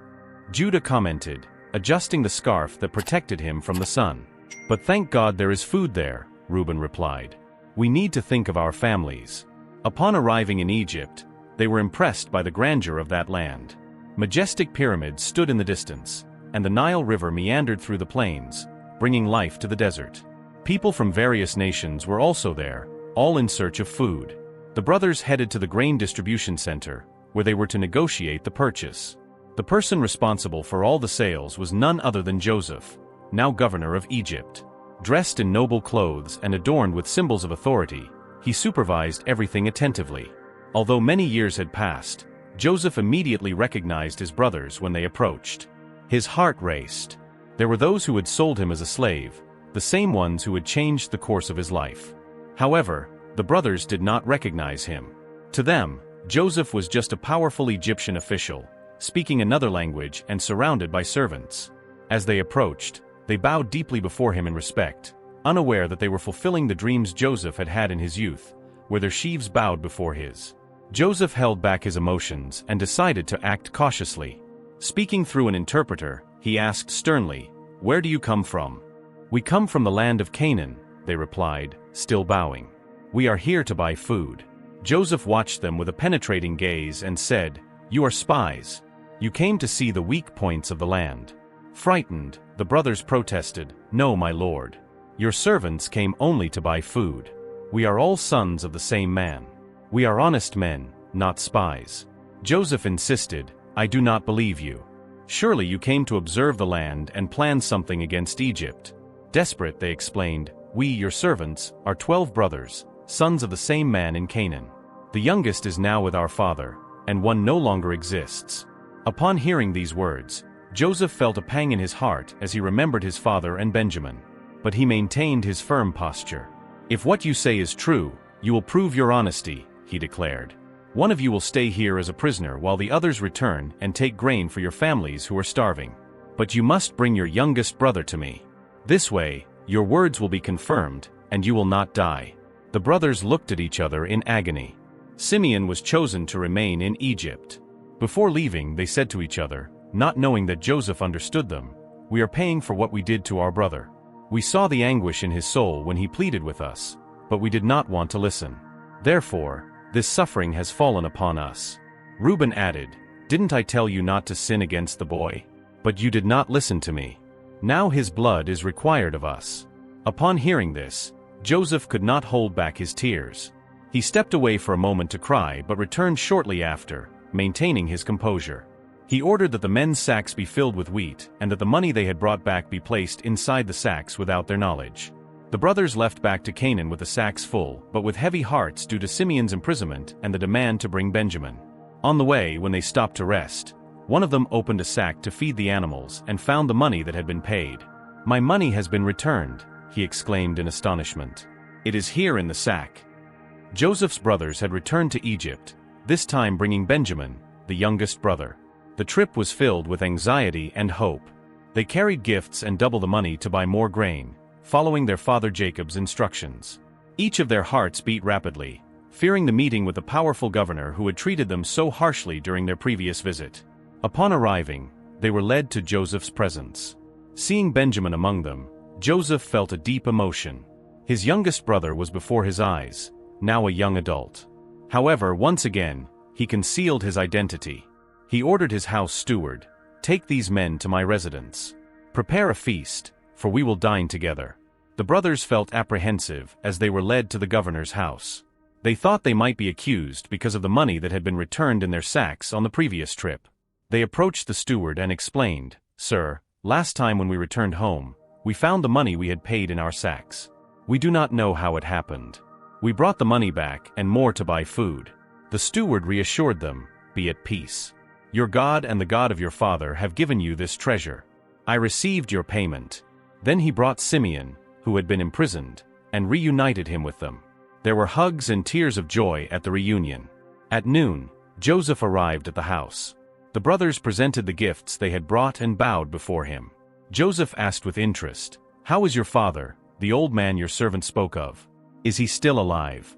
Judah commented, adjusting the scarf that protected him from the sun. "But thank God there is food there," Reuben replied. "We need to think of our families." Upon arriving in Egypt, they were impressed by the grandeur of that land. Majestic pyramids stood in the distance, and the Nile River meandered through the plains, bringing life to the desert. People from various nations were also there, all in search of food. The brothers headed to the grain distribution center, where they were to negotiate the purchase. The person responsible for all the sales was none other than Joseph, now governor of Egypt. Dressed in noble clothes and adorned with symbols of authority, he supervised everything attentively. Although many years had passed, Joseph immediately recognized his brothers when they approached. His heart raced. There were those who had sold him as a slave, the same ones who had changed the course of his life. However, the brothers did not recognize him. To them, Joseph was just a powerful Egyptian official, speaking another language and surrounded by servants. As they approached, they bowed deeply before him in respect, unaware that they were fulfilling the dreams Joseph had had in his youth, where their sheaves bowed before his. Joseph held back his emotions and decided to act cautiously. Speaking through an interpreter, he asked sternly, "Where do you come from?" "We come from the land of Canaan," they replied, still bowing. "We are here to buy food." Joseph watched them with a penetrating gaze and said, "You are spies. You came to see the weak points of the land." Frightened, the brothers protested, "No, my lord. Your servants came only to buy food. We are all sons of the same man. We are honest men, not spies." Joseph insisted, "I do not believe you. Surely you came to observe the land and plan something against Egypt." Desperate, they explained, "We, your servants, are 12 brothers, sons of the same man in Canaan. The youngest is now with our father, and one no longer exists." Upon hearing these words, Joseph felt a pang in his heart as he remembered his father and Benjamin. But he maintained his firm posture. "If what you say is true, you will prove your honesty," he declared. "One of you will stay here as a prisoner while the others return and take grain for your families who are starving. But you must bring your youngest brother to me. This way, your words will be confirmed, and you will not die." The brothers looked at each other in agony. Simeon was chosen to remain in Egypt. Before leaving, they said to each other, not knowing that Joseph understood them, "We are paying for what we did to our brother. We saw the anguish in his soul when he pleaded with us, but we did not want to listen. Therefore, this suffering has fallen upon us." Reuben added, "Didn't I tell you not to sin against the boy? But you did not listen to me. Now his blood is required of us." Upon hearing this, Joseph could not hold back his tears. He stepped away for a moment to cry but returned shortly after, maintaining his composure. He ordered that the men's sacks be filled with wheat and that the money they had brought back be placed inside the sacks without their knowledge. The brothers left back to Canaan with the sacks full, but with heavy hearts due to Simeon's imprisonment and the demand to bring Benjamin. On the way, when they stopped to rest, one of them opened a sack to feed the animals and found the money that had been paid. "My money has been returned," he exclaimed in astonishment. "It is here in the sack." Joseph's brothers had returned to Egypt, this time bringing Benjamin, the youngest brother. The trip was filled with anxiety and hope. They carried gifts and double the money to buy more grain, following their father Jacob's instructions. Each of their hearts beat rapidly, fearing the meeting with the powerful governor who had treated them so harshly during their previous visit. Upon arriving, they were led to Joseph's presence. Seeing Benjamin among them, Joseph felt a deep emotion. His youngest brother was before his eyes, now a young adult. However, once again, he concealed his identity. He ordered his house steward, "Take these men to my residence. Prepare a feast, for we will dine together." The brothers felt apprehensive as they were led to the governor's house. They thought they might be accused because of the money that had been returned in their sacks on the previous trip. They approached the steward and explained, "Sir, last time when we returned home, we found the money we had paid in our sacks. We do not know how it happened. We brought the money back and more to buy food." The steward reassured them, "Be at peace. Your God and the God of your father have given you this treasure. I received your payment." Then he brought Simeon, who had been imprisoned, and reunited him with them. There were hugs and tears of joy at the reunion. At noon, Joseph arrived at the house. The brothers presented the gifts they had brought and bowed before him. Joseph asked with interest, "How is your father, the old man your servant spoke of? Is he still alive?"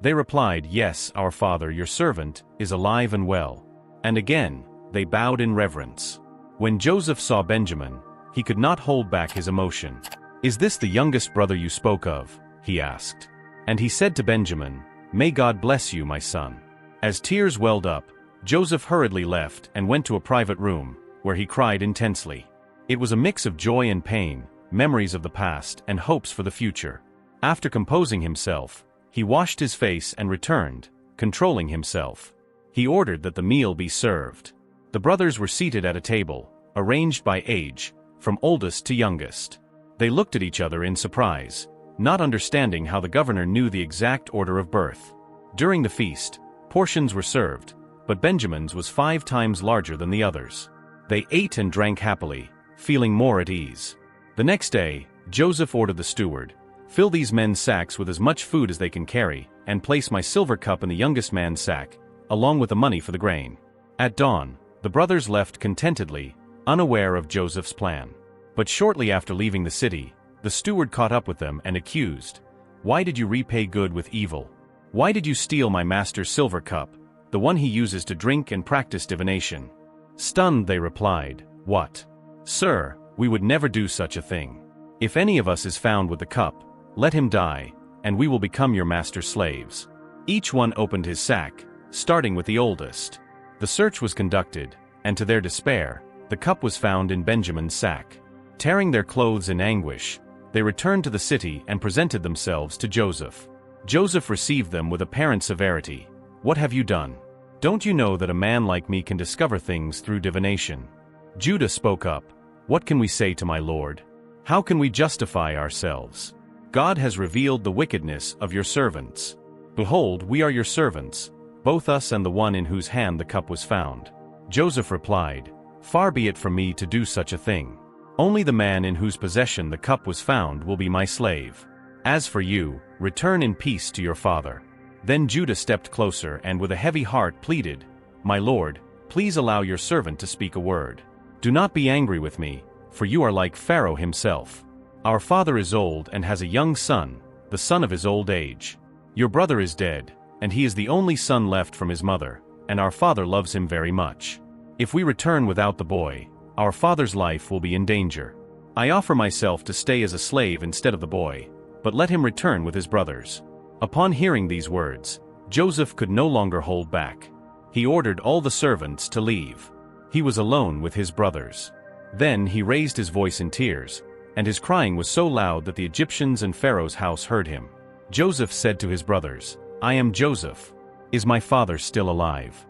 They replied, "Yes, our father, your servant, is alive and well." And again, they bowed in reverence. When Joseph saw Benjamin, he could not hold back his emotion. "Is this the youngest brother you spoke of?" he asked. And he said to Benjamin, "May God bless you, my son." As tears welled up, Joseph hurriedly left and went to a private room, where he cried intensely. It was a mix of joy and pain, memories of the past and hopes for the future. After composing himself, he washed his face and returned, controlling himself. He ordered that the meal be served. The brothers were seated at a table, arranged by age, from oldest to youngest. They looked at each other in surprise, not understanding how the governor knew the exact order of birth. During the feast, portions were served, but Benjamin's was 5 times larger than the others. They ate and drank happily, feeling more at ease. The next day, Joseph ordered the steward, "Fill these men's sacks with as much food as they can carry, and place my silver cup in the youngest man's sack, along with the money for the grain." At dawn, the brothers left contentedly, unaware of Joseph's plan. But shortly after leaving the city, the steward caught up with them and accused, "Why did you repay good with evil? Why did you steal my master's silver cup, the one he uses to drink and practice divination?" Stunned, they replied, "What? Sir, we would never do such a thing. If any of us is found with the cup, let him die, and we will become your master's slaves." Each one opened his sack, starting with the oldest. The search was conducted, and to their despair, the cup was found in Benjamin's sack. Tearing their clothes in anguish, they returned to the city and presented themselves to Joseph. Joseph received them with apparent severity. "What have you done? Don't you know that a man like me can discover things through divination?" Judah spoke up, "What can we say to my lord? How can we justify ourselves? God has revealed the wickedness of your servants. Behold, we are your servants, both us and the one in whose hand the cup was found." Joseph replied, "Far be it from me to do such a thing. Only the man in whose possession the cup was found will be my slave. As for you, return in peace to your father." Then Judah stepped closer and with a heavy heart pleaded, "My lord, please allow your servant to speak a word. Do not be angry with me, for you are like Pharaoh himself. Our father is old and has a young son, the son of his old age. Your brother is dead, and he is the only son left from his mother, and our father loves him very much. If we return without the boy, our father's life will be in danger. I offer myself to stay as a slave instead of the boy, but let him return with his brothers." Upon hearing these words, Joseph could no longer hold back. He ordered all the servants to leave. He was alone with his brothers. Then he raised his voice in tears, and his crying was so loud that the Egyptians and Pharaoh's house heard him. Joseph said to his brothers, "I am Joseph. Is my father still alive?"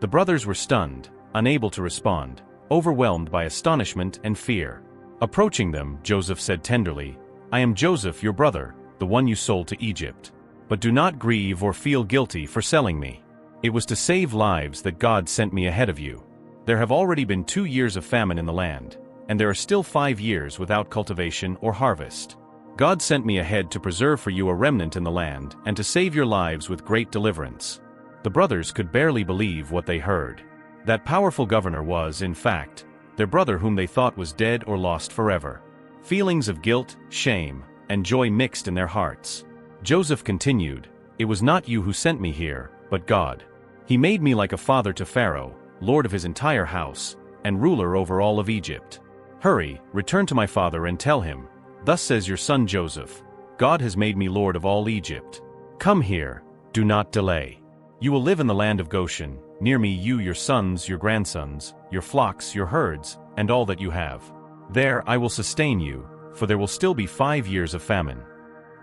The brothers were stunned, unable to respond, overwhelmed by astonishment and fear. Approaching them, Joseph said tenderly, "I am Joseph, your brother, the one you sold to Egypt. But do not grieve or feel guilty for selling me. It was to save lives that God sent me ahead of you. There have already been 2 years of famine in the land, and there are still 5 years without cultivation or harvest. God sent me ahead to preserve for you a remnant in the land and to save your lives with great deliverance." The brothers could barely believe what they heard. That powerful governor was, in fact, their brother whom they thought was dead or lost forever. Feelings of guilt, shame, and joy mixed in their hearts. Joseph continued, "It was not you who sent me here, but God. He made me like a father to Pharaoh, lord of his entire house, and ruler over all of Egypt. Hurry, return to my father and tell him, 'Thus says your son Joseph, God has made me lord of all Egypt. Come here, do not delay. You will live in the land of Goshen, near me, you, your sons, your grandsons, your flocks, your herds, and all that you have. There I will sustain you, for there will still be 5 years of famine."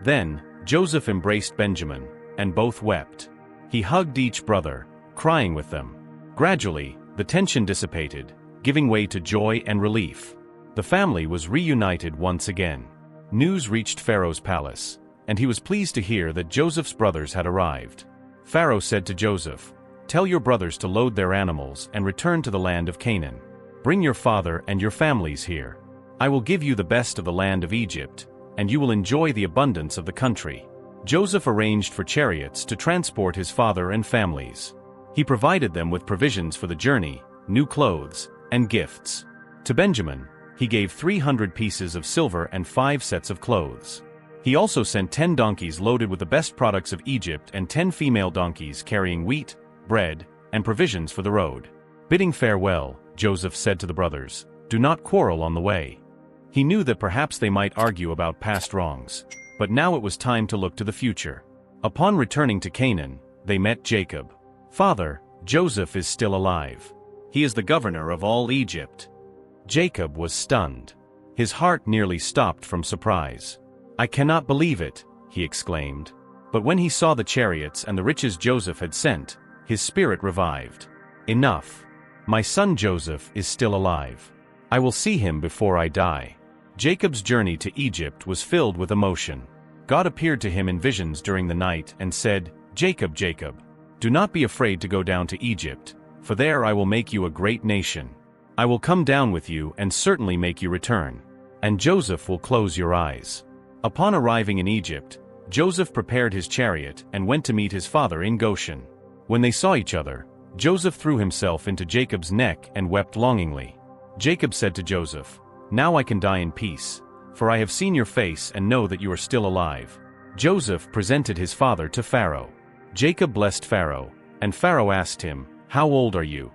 Then Joseph embraced Benjamin, and both wept. He hugged each brother, crying with them. Gradually, the tension dissipated, giving way to joy and relief. The family was reunited once again. News reached Pharaoh's palace, and he was pleased to hear that Joseph's brothers had arrived. Pharaoh said to Joseph, "Tell your brothers to load their animals and return to the land of Canaan. Bring your father and your families here. I will give you the best of the land of Egypt, and you will enjoy the abundance of the country." Joseph arranged for chariots to transport his father and families. He provided them with provisions for the journey, new clothes, and gifts. To Benjamin, he gave 300 pieces of silver and 5 sets of clothes. He also sent 10 donkeys loaded with the best products of Egypt and 10 female donkeys carrying wheat, bread, and provisions for the road. Bidding farewell, Joseph said to the brothers, "Do not quarrel on the way." He knew that perhaps they might argue about past wrongs, but now it was time to look to the future. Upon returning to Canaan, they met Jacob. "Father, Joseph is still alive. He is the governor of all Egypt." Jacob was stunned. His heart nearly stopped from surprise. "I cannot believe it," he exclaimed. But when he saw the chariots and the riches Joseph had sent, his spirit revived. "Enough. My son Joseph is still alive. I will see him before I die." Jacob's journey to Egypt was filled with emotion. God appeared to him in visions during the night and said, "Jacob, Jacob, do not be afraid to go down to Egypt, for there I will make you a great nation. I will come down with you and certainly make you return. And Joseph will close your eyes." Upon arriving in Egypt, Joseph prepared his chariot and went to meet his father in Goshen. When they saw each other, Joseph threw himself into Jacob's neck and wept longingly. Jacob said to Joseph, "Now I can die in peace, for I have seen your face and know that you are still alive." Joseph presented his father to Pharaoh. Jacob blessed Pharaoh, and Pharaoh asked him, "How old are you?"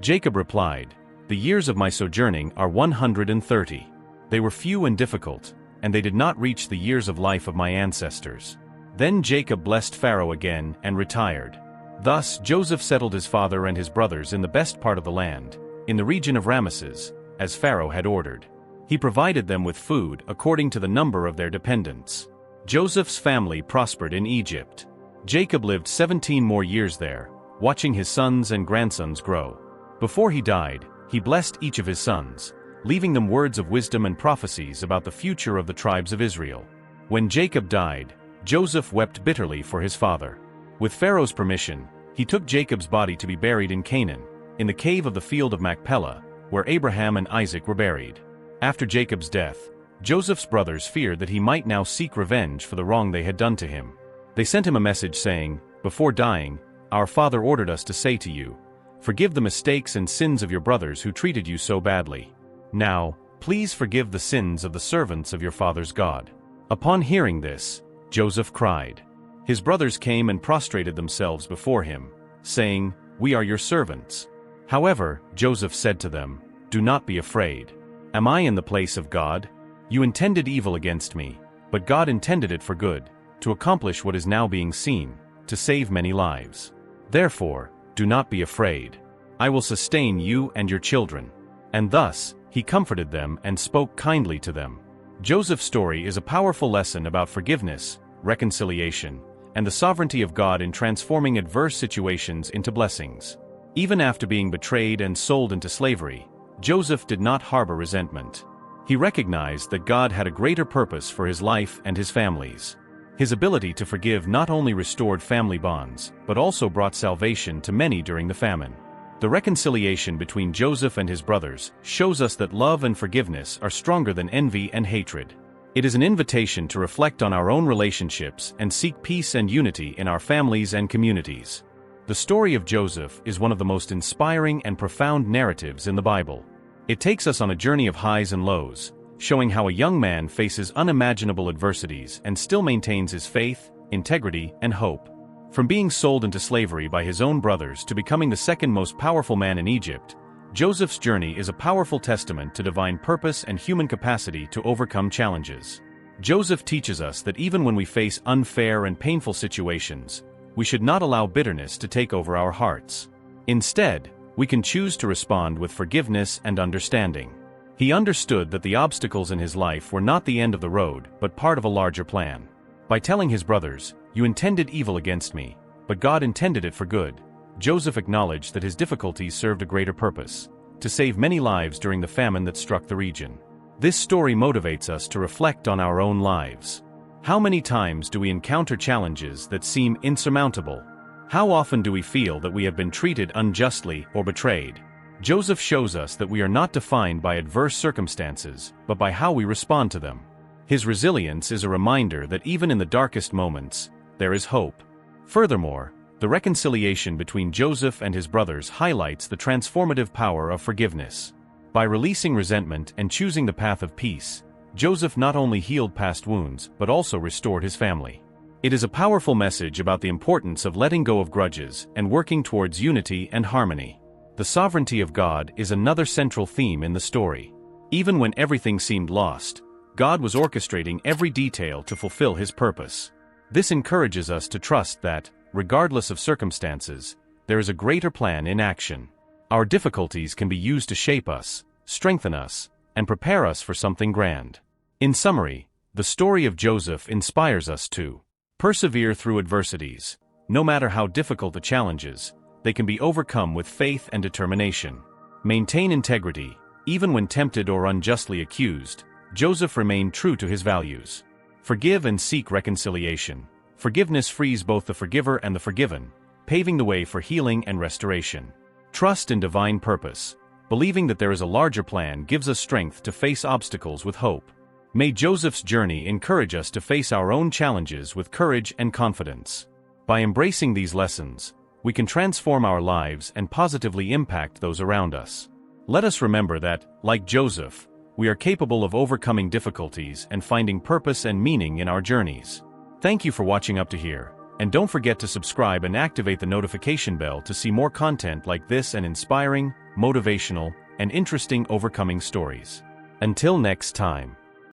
Jacob replied, "The years of my sojourning are 130. They were few and difficult, and they did not reach the years of life of my ancestors." Then Jacob blessed Pharaoh again and retired. Thus Joseph settled his father and his brothers in the best part of the land, in the region of Ramesses, as Pharaoh had ordered. He provided them with food according to the number of their dependents. Joseph's family prospered in Egypt. Jacob lived 17 more years there, watching his sons and grandsons grow. Before he died, he blessed each of his sons, leaving them words of wisdom and prophecies about the future of the tribes of Israel. When Jacob died, Joseph wept bitterly for his father. With Pharaoh's permission, he took Jacob's body to be buried in Canaan, in the cave of the field of Machpelah, where Abraham and Isaac were buried. After Jacob's death, Joseph's brothers feared that he might now seek revenge for the wrong they had done to him. They sent him a message saying, "Before dying, our father ordered us to say to you, 'Forgive the mistakes and sins of your brothers who treated you so badly. Now, please forgive the sins of the servants of your father's God.'" Upon hearing this, Joseph cried. His brothers came and prostrated themselves before him, saying, "We are your servants." However, Joseph said to them, "Do not be afraid. Am I in the place of God? You intended evil against me, but God intended it for good, to accomplish what is now being seen, to save many lives. Therefore, do not be afraid. I will sustain you and your children." And thus, he comforted them and spoke kindly to them. Joseph's story is a powerful lesson about forgiveness, reconciliation, and the sovereignty of God in transforming adverse situations into blessings. Even after being betrayed and sold into slavery, Joseph did not harbor resentment. He recognized that God had a greater purpose for his life and his family's. His ability to forgive not only restored family bonds, but also brought salvation to many during the famine. The reconciliation between Joseph and his brothers shows us that love and forgiveness are stronger than envy and hatred. It is an invitation to reflect on our own relationships and seek peace and unity in our families and communities. The story of Joseph is one of the most inspiring and profound narratives in the Bible. It takes us on a journey of highs and lows, showing how a young man faces unimaginable adversities and still maintains his faith, integrity, and hope. From being sold into slavery by his own brothers to becoming the second most powerful man in Egypt, Joseph's journey is a powerful testament to divine purpose and human capacity to overcome challenges. Joseph teaches us that even when we face unfair and painful situations, we should not allow bitterness to take over our hearts. Instead, we can choose to respond with forgiveness and understanding. He understood that the obstacles in his life were not the end of the road, but part of a larger plan. By telling his brothers, "You intended evil against me, but God intended it for good," Joseph acknowledged that his difficulties served a greater purpose: to save many lives during the famine that struck the region. This story motivates us to reflect on our own lives. How many times do we encounter challenges that seem insurmountable? How often do we feel that we have been treated unjustly or betrayed? Joseph shows us that we are not defined by adverse circumstances, but by how we respond to them. His resilience is a reminder that even in the darkest moments, there is hope. Furthermore, the reconciliation between Joseph and his brothers highlights the transformative power of forgiveness. By releasing resentment and choosing the path of peace, Joseph not only healed past wounds but also restored his family. It is a powerful message about the importance of letting go of grudges and working towards unity and harmony. The sovereignty of God is another central theme in the story. Even when everything seemed lost, God was orchestrating every detail to fulfill his purpose. This encourages us to trust that, regardless of circumstances, there is a greater plan in action. Our difficulties can be used to shape us, strengthen us, and prepare us for something grand. In summary, the story of Joseph inspires us to persevere through adversities. No matter how difficult the challenges, they can be overcome with faith and determination. Maintain integrity. Even when tempted or unjustly accused, Joseph remained true to his values. Forgive and seek reconciliation. Forgiveness frees both the forgiver and the forgiven, paving the way for healing and restoration. Trust in divine purpose. Believing that there is a larger plan gives us strength to face obstacles with hope. May Joseph's journey encourage us to face our own challenges with courage and confidence. By embracing these lessons, we can transform our lives and positively impact those around us. Let us remember that, like Joseph, we are capable of overcoming difficulties and finding purpose and meaning in our journeys. Thank you for watching up to here, and don't forget to subscribe and activate the notification bell to see more content like this and inspiring, motivational, and interesting overcoming stories. Until next time.